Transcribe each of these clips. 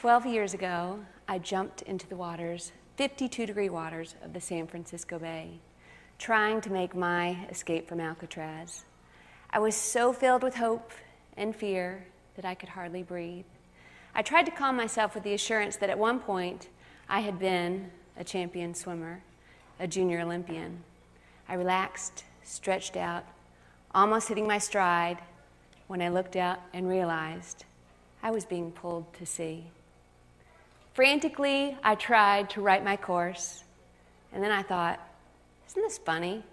12 years ago, I jumped into the waters, 52-degree waters of the San Francisco Bay, trying to make my escape from Alcatraz. I was so filled with hope and fear that I could hardly breathe. I tried to calm myself with the assurance that at one point I had been a champion swimmer, a junior Olympian. I relaxed, stretched out, almost hitting my stride, when I looked out and realized I was being pulled to sea. Frantically, I tried to write my course, and then I thought, isn't this funny?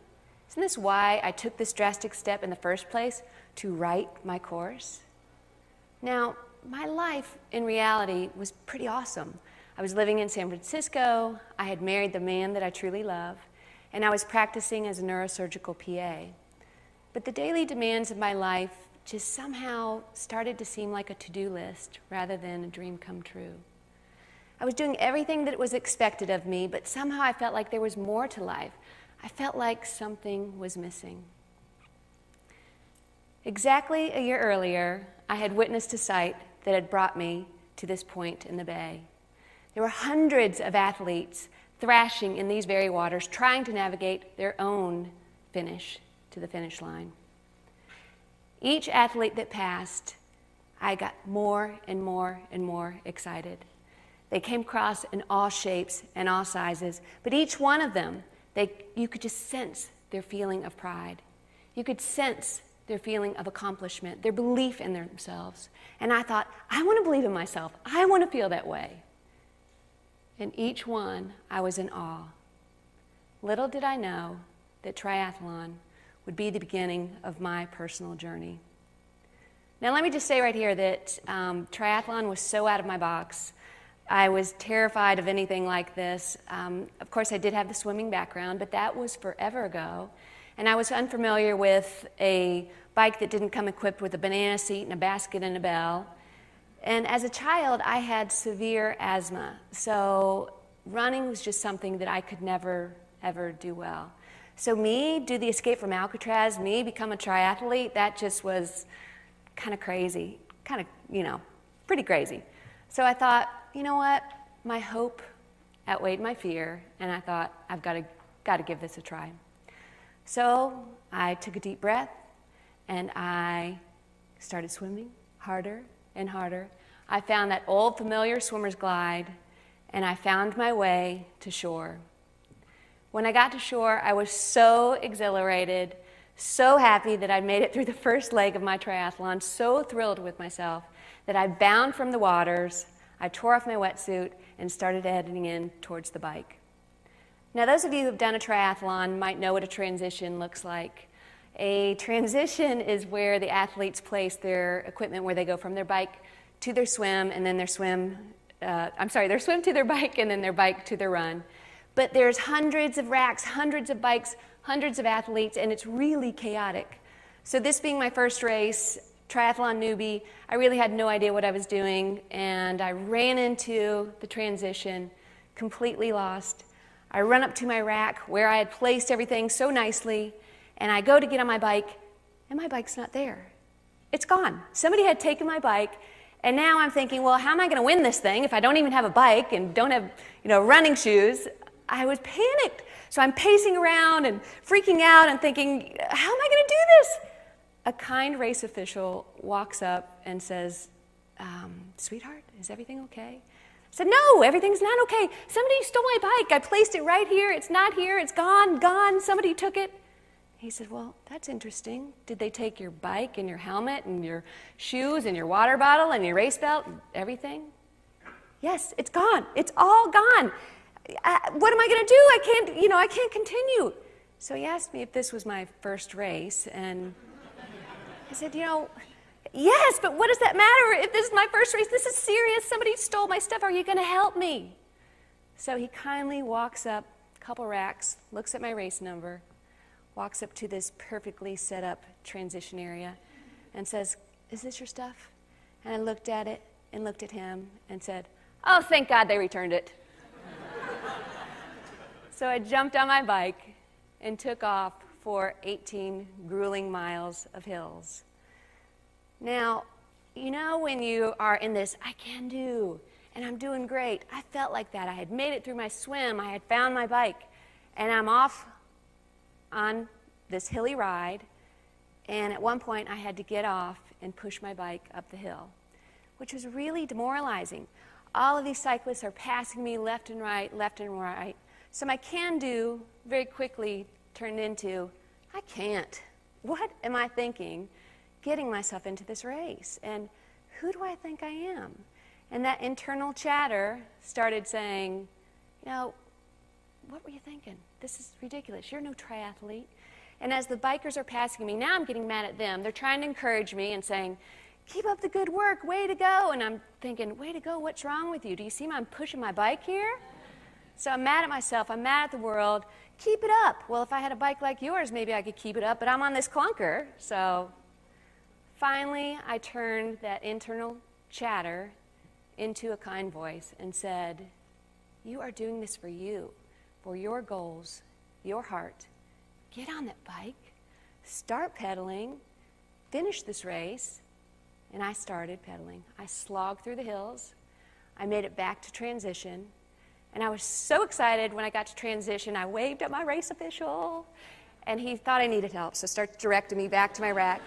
Isn't this why I took this drastic step in the first place, to write my course? Now, my life in reality was pretty awesome. I was living in San Francisco, I had married the man that I truly love, and I was practicing as a neurosurgical PA. But the daily demands of my life just somehow started to seem like a to-do list rather than a dream come true. I was doing everything that was expected of me, but somehow I felt like there was more to life. I felt like something was missing. Exactly a year earlier, I had witnessed a sight that had brought me to this point in the bay. There were hundreds of athletes thrashing in these very waters, trying to navigate their own finish to the finish line. Each athlete that passed, I got more and more and more excited. They came across in all shapes and all sizes, but each one of them, you could just sense their feeling of pride. You could sense their feeling of accomplishment, their belief in themselves. And I thought, I want to believe in myself. I want to feel that way. And each one, I was in awe. Little did I know that triathlon would be the beginning of my personal journey. Now let me just say right here that triathlon was so out of my box. I was terrified of anything like this. Of course, I did have the swimming background, but that was forever ago. And I was unfamiliar with a bike that didn't come equipped with a banana seat and a basket and a bell. And as a child, I had severe asthma. So running was just something that I could never, ever do well. So me do the escape from Alcatraz, me become a triathlete, that just was kind of crazy, pretty crazy. So I thought, you know what, my hope outweighed my fear, and I thought, I've got to give this a try. So I took a deep breath, and I started swimming harder and harder. I found that old familiar swimmer's glide, and I found my way to shore. When I got to shore, I was so exhilarated, so happy that I made it through the first leg of my triathlon, so thrilled with myself that I bounded from the waters, I tore off my wetsuit, and started heading in towards the bike. Now, those of you who have done a triathlon might know what a transition looks like. A transition is where the athletes place their equipment, where they go from their bike to their swim, and then their swim to their bike, and then their bike to their run. But there's hundreds of racks, hundreds of bikes, hundreds of athletes, and it's really chaotic. So this being my first race, triathlon newbie, I really had no idea what I was doing, and I ran into the transition, completely lost. I run up to my rack where I had placed everything so nicely, and I go to get on my bike, and my bike's not there. It's gone. Somebody had taken my bike, and now I'm thinking, well, how am I going to win this thing if I don't even have a bike and don't have, running shoes? I was panicked. So I'm pacing around and freaking out and thinking, how am I going to do this? A kind race official walks up and says, sweetheart, is everything okay? I said, no, everything's not okay. Somebody stole my bike. I placed it right here. It's not here. It's gone. Somebody took it. He said, well, that's interesting. Did they take your bike and your helmet and your shoes and your water bottle and your race belt and everything? Yes, it's gone. It's all gone. What am I going to do? I can't continue. So he asked me if this was my first race, and I said, yes, but what does that matter if this is my first race? This is serious. Somebody stole my stuff. Are you going to help me? So he kindly walks up a couple racks, looks at my race number, walks up to this perfectly set up transition area and says, is this your stuff? And I looked at it and looked at him and said, oh, thank God they returned it. So I jumped on my bike and took off for 18 grueling miles of hills. Now, when you are in this I can do and I'm doing great. I felt like that. I had made it through my swim. I had found my bike, and I'm off on this hilly ride, and at one point I had to get off and push my bike up the hill, which was really demoralizing. All of these cyclists are passing me left and right, so my can-do very quickly turned into, I can't. What am I thinking getting myself into this race? And who do I think I am? And that internal chatter started saying, you know, what were you thinking? This is ridiculous. You're no triathlete. And as the bikers are passing me, now I'm getting mad at them. They're trying to encourage me and saying, keep up the good work, way to go. And I'm thinking, way to go, what's wrong with you? Do you see I'm pushing my bike here? So I'm mad at myself, I'm mad at the world. Keep it up. Well, if I had a bike like yours, maybe I could keep it up, but I'm on this clunker. So finally, I turned that internal chatter into a kind voice and said, you are doing this for you, for your goals, your heart. Get on that bike, start pedaling, finish this race. And I started pedaling. I slogged through the hills. I made it back to transition. And I was so excited when I got to transition, I waved at my race official. And he thought I needed help, so started directing me back to my rack.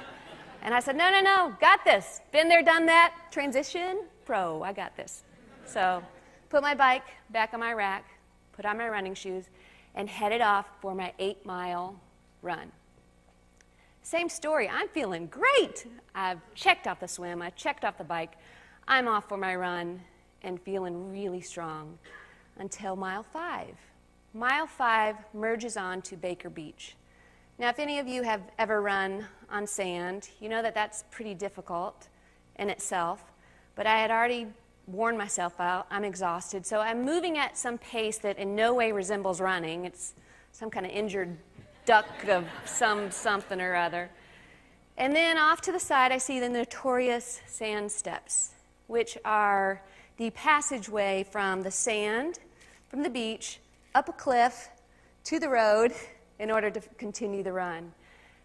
And I said, no, got this. Been there, done that. Transition, pro, I got this. So put my bike back on my rack, put on my running shoes, and headed off for my 8-mile run. Same story, I'm feeling great. I've checked off the swim, I checked off the bike. I'm off for my run and feeling really strong until mile 5. Mile 5 merges on to Baker Beach. Now, if any of you have ever run on sand, you know that that's pretty difficult in itself, but I had already worn myself out. I'm exhausted, so I'm moving at some pace that in no way resembles running. It's some kind of injured duck of something or other. And then off to the side, I see the notorious sand steps, which are the passageway from the sand, from the beach, up a cliff, to the road, in order to continue the run.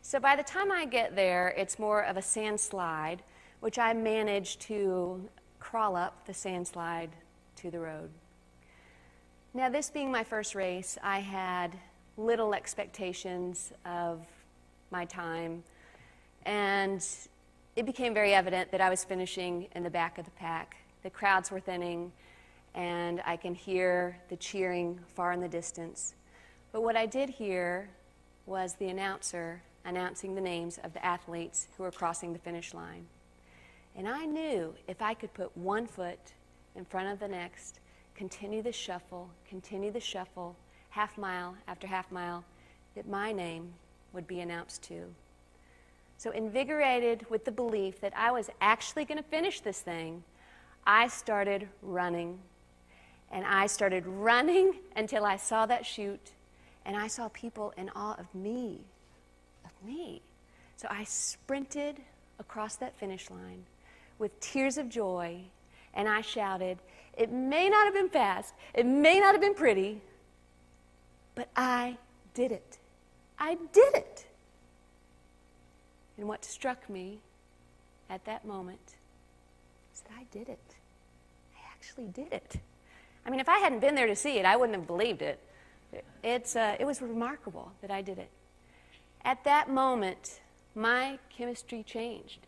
So by the time I get there, it's more of a sand slide, which I managed to crawl up the sand slide to the road. Now, this being my first race, I had little expectations of my time, and it became very evident that I was finishing in the back of the pack. The crowds were thinning, and I can hear the cheering far in the distance. But what I did hear was the announcer announcing the names of the athletes who were crossing the finish line. And I knew if I could put one foot in front of the next, continue the shuffle, half mile after half mile, that my name would be announced too. So invigorated with the belief that I was actually going to finish this thing, I started running. And I started running until I saw that chute, and I saw people in awe of me. So I sprinted across that finish line with tears of joy, and I shouted, it may not have been fast, it may not have been pretty, but I did it. I did it. And what struck me at that moment is that I did it. I actually did it. I mean, if I hadn't been there to see it, I wouldn't have believed it. It was remarkable that I did it. At that moment, my chemistry changed,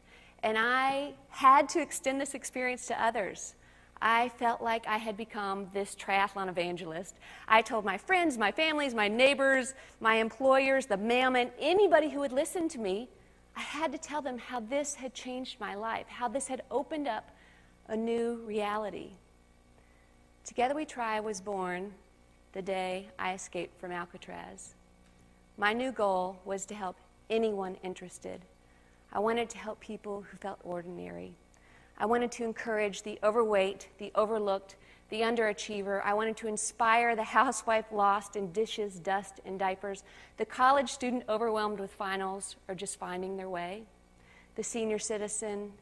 and I had to extend this experience to others. I felt like I had become this triathlon evangelist. I told my friends, my families, my neighbors, my employers, the mailman, anybody who would listen to me, I had to tell them how this had changed my life, how this had opened up a new reality. Together We Try was born the day I escaped from Alcatraz. My new goal was to help anyone interested. I wanted to help people who felt ordinary. I wanted to encourage the overweight, the overlooked, the underachiever. I wanted to inspire the housewife lost in dishes, dust, and diapers, the college student overwhelmed with finals or just finding their way, the senior citizen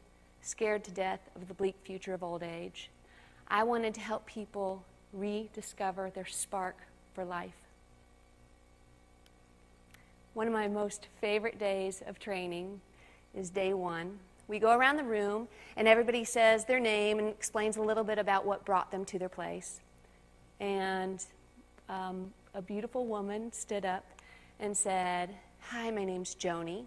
scared to death of the bleak future of old age. I wanted to help people rediscover their spark for life. One of my most favorite days of training is day 1, we go around the room, and everybody says their name and explains a little bit about what brought them to their place. And a beautiful woman stood up and said, "Hi, my name's Joni.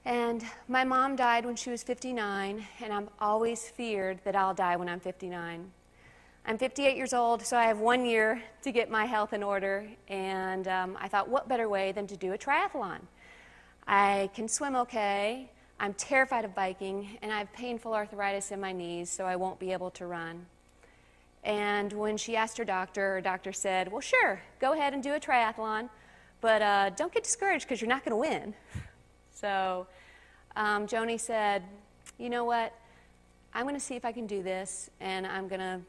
And my mom died when she was 59, and I've always feared that I'll die when I'm 59. I'm 58 years old, so I have 1 year to get my health in order, and I thought, what better way than to do a triathlon? I can swim okay, I'm terrified of biking, and I have painful arthritis in my knees, so I won't be able to run." And when she asked her doctor said, "Well, sure, go ahead and do a triathlon, but don't get discouraged because you're not going to win." So Joni said, "You know what? I'm going to see if I can do this, and I'm going to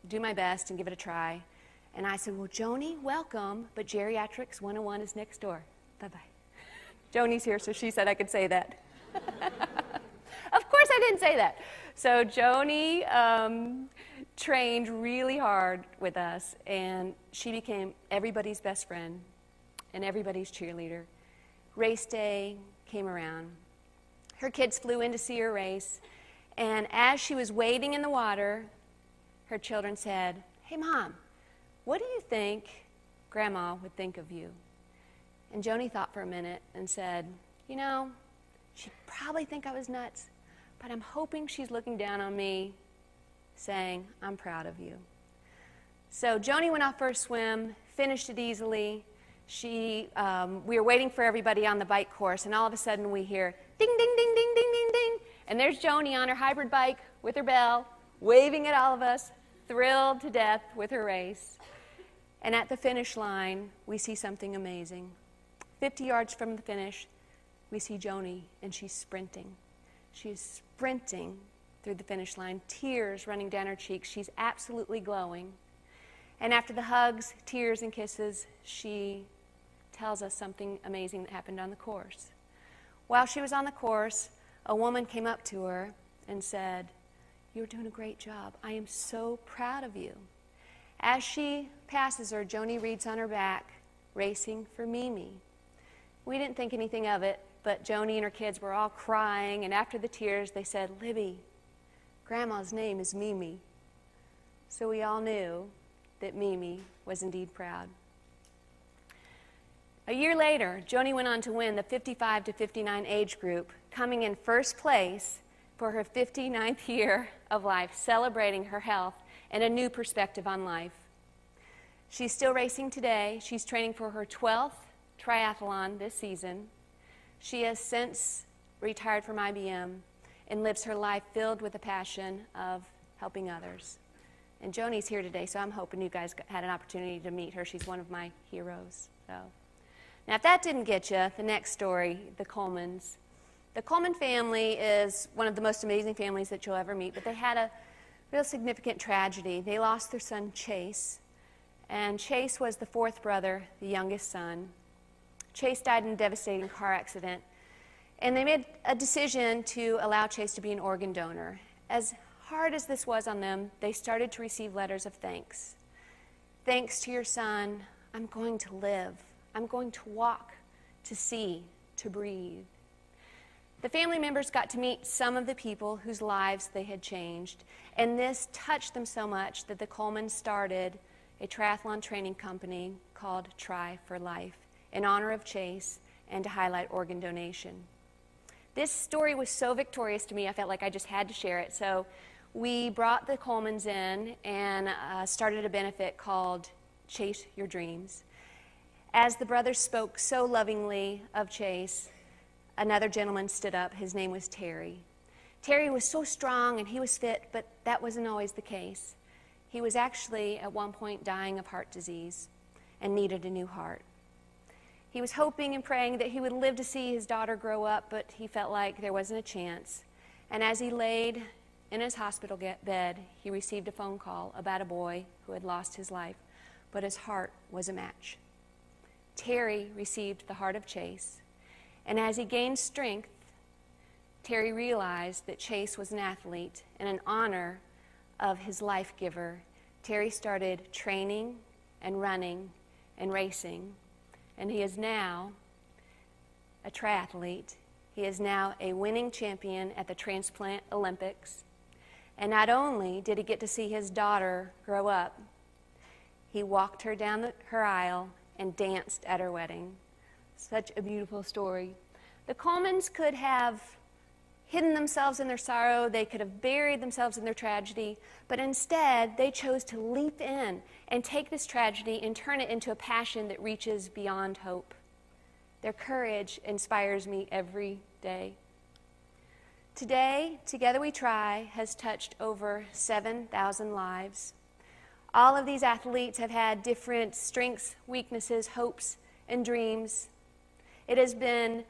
do my best and give it a try." And I said, "Well, Joni, welcome, but Geriatrics 101 is next door. Bye-bye." Joni's here, so she said I could say that. Of course I didn't say that. So Joni trained really hard with us, and she became everybody's best friend and everybody's cheerleader. Race day came around. Her kids flew in to see her race, and as she was wading in the water, her children said, "Hey, Mom, what do you think Grandma would think of you?" And Joni thought for a minute and said, "You know, she'd probably think I was nuts, but I'm hoping she's looking down on me saying, I'm proud of you." So Joni went off for a swim, finished it easily. We were waiting for everybody on the bike course, and all of a sudden we hear ding, ding, ding, ding, ding, ding, ding. And there's Joni on her hybrid bike with her bell, waving at all of us, thrilled to death with her race. And at the finish line, we see something amazing. 50 yards from the finish, we see Joni, and she's sprinting. She's sprinting through the finish line, tears running down her cheeks. She's absolutely glowing. And after the hugs, tears, and kisses, she tells us something amazing that happened on the course. While she was on the course, a woman came up to her and said, "You're doing a great job. I am so proud of you." As she passes her, Joni reads on her back, "Racing for Mimi." We didn't think anything of it, but Joni and her kids were all crying, and after the tears, they said, "Libby, Grandma's name is Mimi." So we all knew that Mimi was indeed proud. A year later, Joni went on to win the 55 to 59 age group, coming in first place for her 59th year of life, celebrating her health and a new perspective on life. She's still racing today. She's training for her 12th triathlon this season. She has since retired from IBM and lives her life filled with the passion of helping others. And Joni's here today, so I'm hoping you guys had an opportunity to meet her. She's one of my heroes. Now, if that didn't get you, the next story, the Colemans. The Coleman family is one of the most amazing families that you'll ever meet, but they had a real significant tragedy. They lost their son, Chase, and Chase was the fourth brother, the youngest son. Chase died in a devastating car accident, and they made a decision to allow Chase to be an organ donor. As hard as this was on them, they started to receive letters of thanks. "Thanks to your son, I'm going to live. I'm going to walk, to see, to breathe." The family members got to meet some of the people whose lives they had changed, and this touched them so much that the Colemans started a triathlon training company called Tri for Life in honor of Chase and to highlight organ donation. This story was so victorious to me, I felt like I just had to share it. So we brought the Colemans in and started a benefit called Chase Your Dreams. As the brothers spoke so lovingly of Chase, another gentleman stood up. His name was Terry. Terry was so strong and he was fit, but that wasn't always the case. He was actually at one point dying of heart disease and needed a new heart. He was hoping and praying that he would live to see his daughter grow up, but he felt like there wasn't a chance. And as he laid in his hospital bed, he received a phone call about a boy who had lost his life, but his heart was a match. Terry received the heart of Chase, and as he gained strength, Terry realized that Chase was an athlete, and in honor of his life giver, Terry started training and running and racing, and he is now a triathlete. He is now a winning champion at the Transplant Olympics. And not only did he get to see his daughter grow up, he walked her down her aisle and danced at her wedding. Such a beautiful story. The Colemans could have hidden themselves in their sorrow, they could have buried themselves in their tragedy, but instead they chose to leap in and take this tragedy and turn it into a passion that reaches beyond hope. Their courage inspires me every day. Today, Together We Try has touched over 7,000 lives. All of these athletes have had different strengths, weaknesses, hopes, and dreams. It has been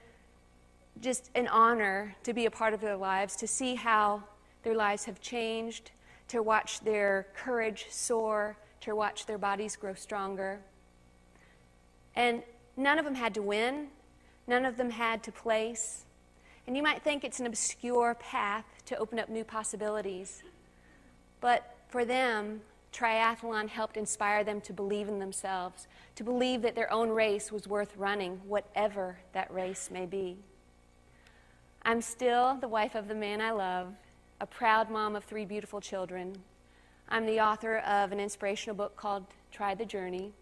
just an honor to be a part of their lives, to see how their lives have changed, to watch their courage soar, to watch their bodies grow stronger. And none of them had to win. None of them had to place. And you might think it's an obscure path to open up new possibilities. But for them, triathlon helped inspire them to believe in themselves, to believe that their own race was worth running, whatever that race may be. I'm still the wife of the man I love, a proud mom of 3 beautiful children. I'm the author of an inspirational book called Try the Journey,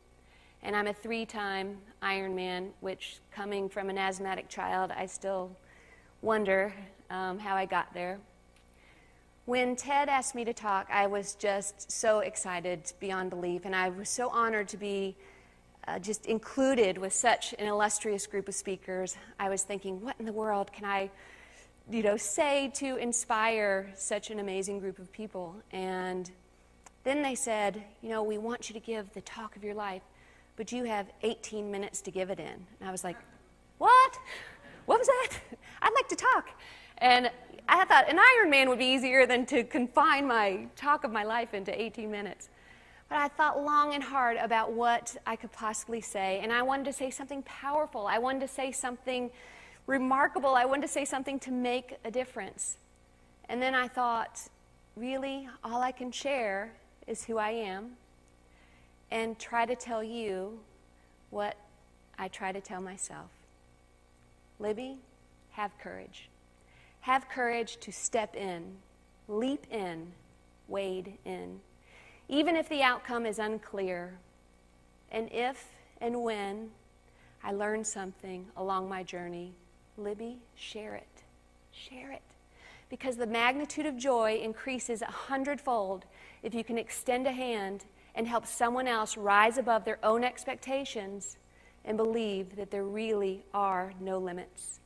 and I'm a 3-time Ironman, which, coming from an asthmatic child, I still wonder how I got there. When Ted asked me to talk, I was just so excited beyond belief, and I was so honored to be just included with such an illustrious group of speakers. I was thinking, what in the world can I say to inspire such an amazing group of people? And then they said, we want you to give the talk of your life, but you have 18 minutes to give it in. And I was like, what? What was that? I'd like to talk. And I thought an Ironman would be easier than to confine my talk of my life into 18 minutes. But I thought long and hard about what I could possibly say, and I wanted to say something powerful. I wanted to say something remarkable. I wanted to say something to make a difference. And then I thought, really, all I can share is who I am and try to tell you what I try to tell myself. Libby, have courage. Have courage to step in, leap in, wade in, even if the outcome is unclear. And if and when I learn something along my journey, Libby, share it. Share it. Because the magnitude of joy increases 100-fold if you can extend a hand and help someone else rise above their own expectations and believe that there really are no limits.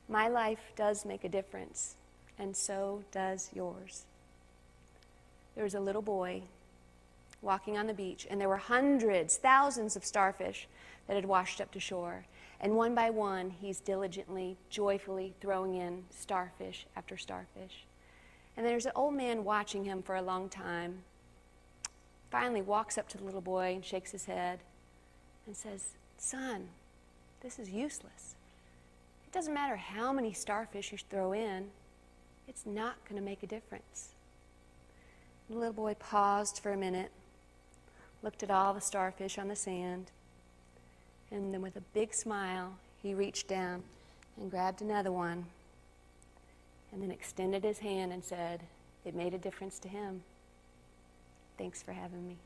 My life does make a difference, and so does yours. There was a little boy walking on the beach, and there were hundreds, thousands of starfish that had washed up to shore. And one by one, he's diligently, joyfully throwing in starfish after starfish. And there's an old man watching him for a long time. Finally walks up to the little boy and shakes his head and says, "Son, this is useless. It doesn't matter how many starfish you throw in, it's not going to make a difference." The little boy paused for a minute, looked at all the starfish on the sand, and then with a big smile, he reached down and grabbed another one, and then extended his hand and said, "It made a difference to him. Thanks for having me."